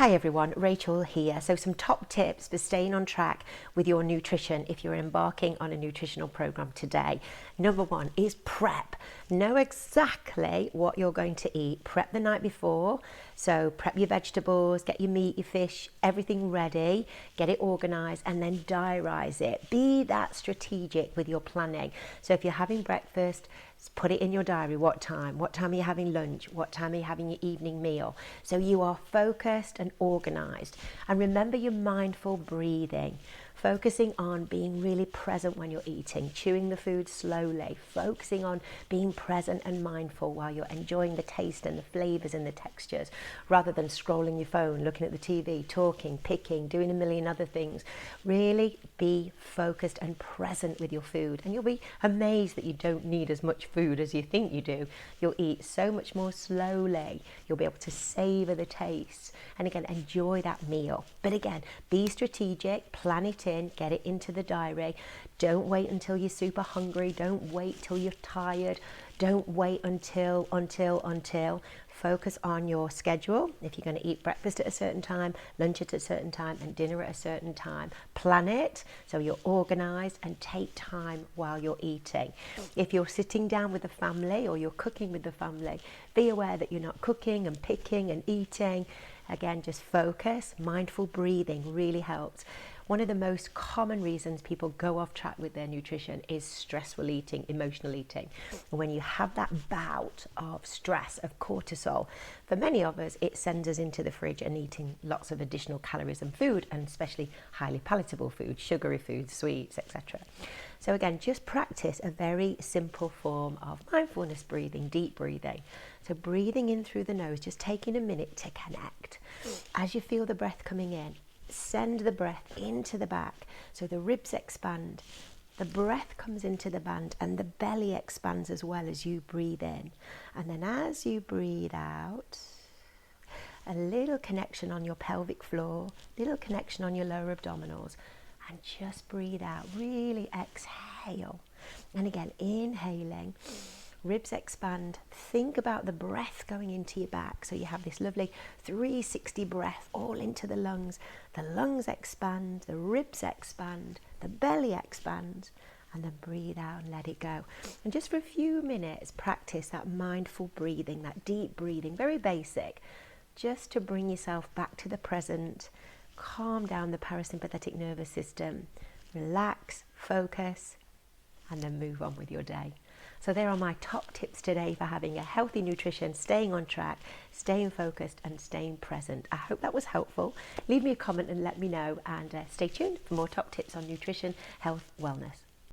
Hi everyone, Rachel here. So some top tips for staying on track with your nutrition if you're embarking on a nutritional program today. Number one is prep. Know exactly what you're going to eat. Prep the night before. So prep your vegetables, get your meat, your fish, everything ready, get it organized, and then diarize it. Be that strategic with your planning. So if you're having breakfast, put it in your diary. What time are you having lunch, what time are you having your evening meal, so you are focused and organized. And remember your mindful breathing, focusing on being really present when you're eating, chewing the food slowly, focusing on being present and mindful while you're enjoying the taste and the flavors and the textures, rather than scrolling your phone, looking at the TV, talking, picking, doing a million other things. Really be focused and present with your food, and you'll be amazed that you don't need as much food as you think you do. You'll eat so much more slowly. You'll be able to savor the taste and again enjoy that meal. But again, be strategic, plan it in, get it into the diary. Don't wait until you're super hungry. Don't wait till you're tired. Don't wait until. Focus on your schedule. If you're going to eat breakfast at a certain time, lunch at a certain time, and dinner at a certain time, plan it so you're organized, and take time while you're eating. If you're sitting down with the family or you're cooking with the family, be aware that you're not cooking and picking and eating. Again, just focus. Mindful breathing really helps. One of the most common reasons people go off track with their nutrition is stressful eating, emotional eating. And when you have that bout of stress, of cortisol, for many of us, it sends us into the fridge and eating lots of additional calories and food, and especially highly palatable food, sugary foods, sweets, etc. So again, just practice a very simple form of mindfulness breathing, deep breathing. So breathing in through the nose, just taking a minute to connect. As you feel the breath coming in, send the breath into the back so the ribs expand, the breath comes into the band, and the belly expands as well as you breathe in. And then as you breathe out, a little connection on your pelvic floor, little connection on your lower abdominals, and just breathe out. Really exhale. And again, inhaling, ribs expand. Think about the breath going into your back. So you have this lovely 360 breath all into the lungs. The lungs expand, the ribs expand, the belly expands, and then breathe out and let it go. And just for a few minutes, practice that mindful breathing, that deep breathing, very basic, just to bring yourself back to the present, calm down the parasympathetic nervous system, relax, focus, and then move on with your day. So there are my top tips today for having a healthy nutrition, staying on track, staying focused, and staying present. I hope that was helpful. Leave me a comment and let me know, and stay tuned for more top tips on nutrition, health, wellness.